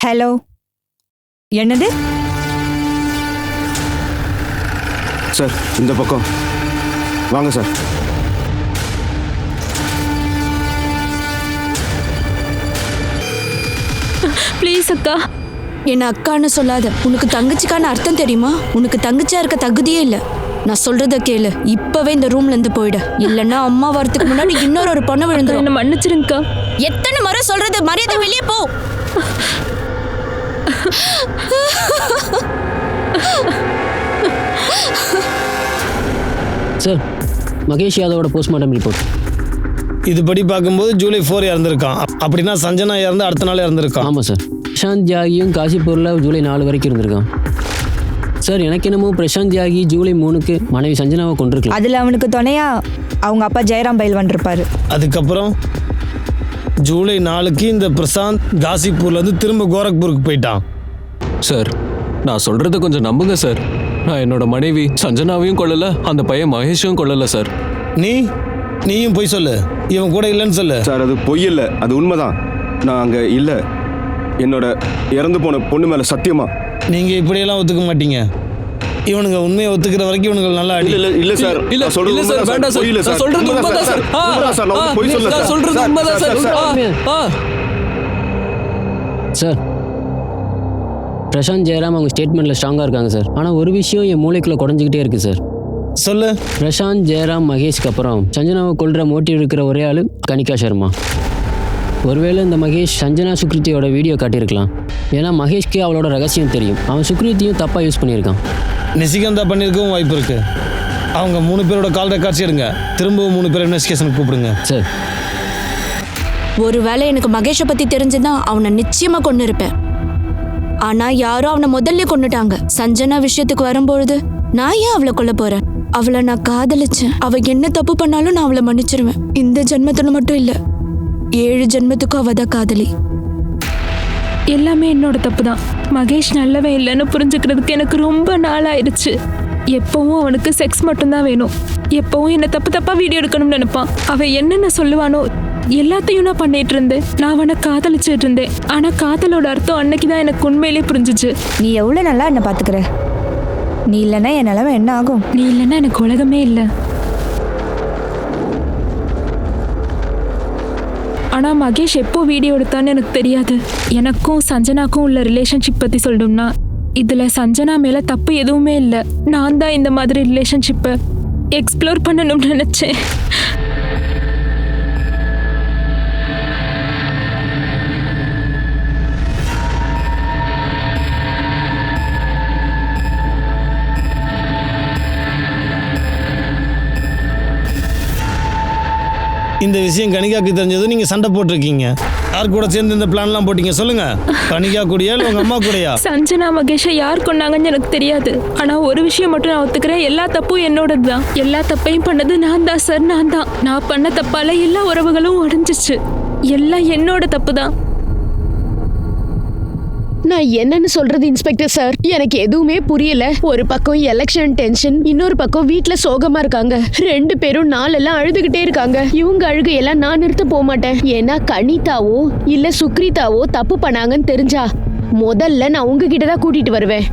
ஹலோ, என்னது? சார் இந்த பக்கம் வாங்க சார். ப்ளீஸ் அக்கா. என்ன அக்கான்னு சொல்லாத. உனக்கு தங்கச்சிக்கான அர்த்தம் தெரியுமா? உனக்கு தங்கச்சியா இருக்க தகுதியே இல்லை. நான் சொல்றத கேளு. இப்பவே இந்த ரூம்ல இருந்து போயிடு. இல்லைன்னா அம்மா வரதுக்கு முன்னாடி இன்னொரு பொண்ணு விழுந்துரும். என்ன மன்னிச்சிருங்கக்கா. எத்தனை முறை சொல்றது? மரியாதை வெளியே போ. சார், மகேஷ் யாதவோட போஸ்ட்மார்ட்டம் ரிப்போர்ட். இதுபடி பார்க்கும்போது ஜூலை 4 இறந்துருக்கான். அப்படின்னா சஞ்சனா இறந்து அடுத்த நாள் இறந்துருக்கான். ஆமாம் சார். பிரசாந்த் தியாகியும் காசிப்பூரில் ஜூலை 4 வரைக்கும் இருந்திருக்கான். சார், எனக்கு என்னமோ பிரசாந்த் தியாகி ஜூலை 3க்கு மனைவி சஞ்சனாவை கொண்டிருக்கலாம். அதில் அவனுக்கு துணையா அவங்க அப்பா ஜெயராம் பயில்வான் இருப்பாரு. அதுக்கப்புறம் ஜூலை 4க்கு இந்த பிரசாந்த் காசிப்பூர்லேருந்து திரும்ப கோரக்பூருக்கு போயிட்டான். சார், நான் சொல்றத கொஞ்சம் நம்புங்க சார். நான் என்னோட மனைவி சஞ்சனாவையும் கொல்லல, அந்த பையன் மகேஷும் கொல்லல சார். நீயும் போய் சொல்லு. இவன் கூட இல்லைன்னு சொல்லு. சார் அது பொய் இல்லை, அது உண்மைதான். நான் அங்கே இல்லை. என்னோட இறந்து போன பொண்ணு மேலே சத்தியமா. நீங்கள் இப்படியெல்லாம் ஒத்துக்க மாட்டீங்க. இவனுங்க உண்மையை ஒத்துக்கிற வரைக்கும் இவனுங்க நல்லா அடி. இல்ல சார், இல்ல இல்ல சார், வேண்டாம் சார். நான் சொல்றது உண்மைதான் சார். நான் சொல்றது உண்மைதான் சார். சார், பிரசாந்த் ஜெயராம் அவங்க ஸ்டேட்மெண்ட்டில் ஸ்ட்ராங்காக இருக்காங்க சார். ஆனால் ஒரு விஷயம் என் மூளைக்குள்ளே குறைஞ்சிக்கிட்டே இருக்குது சார். சொல்லு. பிரசாந்த் ஜெயராம் மகேஷ்க்கு அப்புறம் சஞ்சனாவை கொல்ற மோட்டிவ் இருக்கிற ஒரே ஆள் கனிகா சர்மா. ஒருவேளை இந்த மகேஷ் சஞ்சனா சுக்ருதியோட வீடியோ காட்டியிருக்கலாம். ஏன்னா மகேஷ்க்கு அவளோட ரகசியம் தெரியும். அவன் சுக்ருதியும் தப்பாக யூஸ் பண்ணியிருக்கான். நிசிகந்தா பண்ணியிருக்கவும் வாய்ப்பு இருக்குது. அவங்க 3 பேரோட கால் ரெக்கார்ட்ஸ் எடுங்க. திரும்பவும் 3 பேர் இன்வெஸ்டிகேஷனுக்கு கூப்பிடுங்க சார். ஒருவேளை எனக்கு மகேஷை பற்றி தெரிஞ்சுன்னா அவனை நிச்சயமாக கொண்டு இருப்பேன். ஆனால் யாரோ அவனை முதல்ல கொண்டுட்டாங்க. சஞ்சனா விஷயத்துக்கு வரும்பொழுது நான் ஏன் அவளை கொல்ல போறேன்? அவளை நான் காதலிச்சேன். அவ என்ன தப்பு பண்ணாலும் நான் அவளை மன்னிச்சிருவேன். இந்த ஜென்மத்துல மட்டும் இல்ல, 7 ஜென்மத்துக்கும் அவ தான் காதலி. எல்லாமே என்னோட தப்பு தான். மகேஷ் நல்லவே இல்லைன்னு புரிஞ்சுக்கிறதுக்கு எனக்கு ரொம்ப நாள் ஆயிடுச்சு. எப்பவும் அவனுக்கு செக்ஸ் மட்டும்தான் வேணும். எப்பவும் என்ன தப்பு தப்பா வீடியோ எடுக்கணும்னு நினைப்பான். அவன் என்னென்ன சொல்லுவானோ எல்லாத்தையும் நான் பண்ணிட்டு இருந்தேன். நான் அவனை காதலிச்சுட்டு இருந்தேன். ஆனா காதலோட அர்த்தம் அன்னைக்குதான் எனக்கு உண்மையிலே புரிஞ்சிச்சு. நீ எவ்வளோ நல்லா என்ன பார்த்துக்கிற. நீ இல்லைன்னா என் நிலைமை என்ன ஆகும்? நீ இல்லைன்னா எனக்கு உலகமே இல்லை. ஆனா மகேஷ் எப்போ வீடியோ எடுத்தான்னு எனக்கு தெரியாது. எனக்கும் சஞ்சனாக்கும் உள்ள ரிலேஷன்ஷிப் பத்தி சொல்லணும்னா இதுல சஞ்சனா மேல தப்பு எதுவுமே இல்லை. நான் தான் இந்த மாதிரி ரிலேஷன்ஷிப்பை எக்ஸ்ப்ளோர் பண்ணணும்னு நினைச்சேன். இந்த விஷயம் கனிகாக்கு தெரிஞ்சதும் நீங்கள் சண்டை போட்டிருக்கீங்க. யார் கூட சேர்ந்து இந்த பிளான்லாம் போட்டீங்க சொல்லுங்க. கனிகா கூடயா இல்லை உங்கள் அம்மா கூடயா? சஞ்சனா மகேஷை யார் கொண்டாங்கன்னு எனக்கு தெரியாது. ஆனா ஒரு விஷயம் மட்டும் நான் ஒத்துக்கிறேன். எல்லா தப்பும் என்னோடது தான். எல்லா தப்பையும் பண்ணது நான் தான் சார். நான் பண்ண தப்பால எல்லா உறவுகளும் உடைஞ்சிச்சு. எல்லாம் என்னோட தப்பு தான். நான் என்னன்னு சொல்றது இன்ஸ்பெக்டர் சார்? எனக்கு எதுவுமே புரியல. ஒரு பக்கம் எலெக்ஷன் டென்ஷன், இன்னொரு பக்கம் வீட்ல சோகமா இருக்காங்க. 2 பேரும் நாளெல்லாம் அழுதுகிட்டே இருக்காங்க. இவங்க அழுகையெல்லாம் நான் நிறுத்த போக மாட்டேன். ஏன்னா கனிதாவோ இல்ல சுக்ரிதாவோ தப்பு பண்ணாங்கன்னு தெரிஞ்சா முதல்ல நான் உங்ககிட்ட தான் கூட்டிட்டு வருவேன்.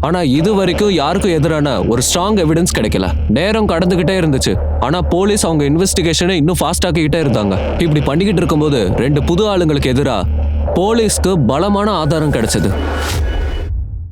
ஆனா இது வரைக்கும் யாருக்கும் எதிரான ஒரு ஸ்ட்ராங் எவிடன்ஸ் கிடைக்கல. நேரம் கடந்துகிட்டே இருந்துச்சு. ஆனா போலீஸ் அவங்க இன்வெஸ்டிகேஷனை இன்னும் ஃபாஸ்ட் ஆக்கிக்கிட்டே இருந்தாங்க. இப்படி பண்ணிக்கிட்டு இருக்கும்போது 2 புது ஆளுங்களுக்கு எதிராக போலீஸ்க்கு பலமான ஆதாரம் கிடைச்சது.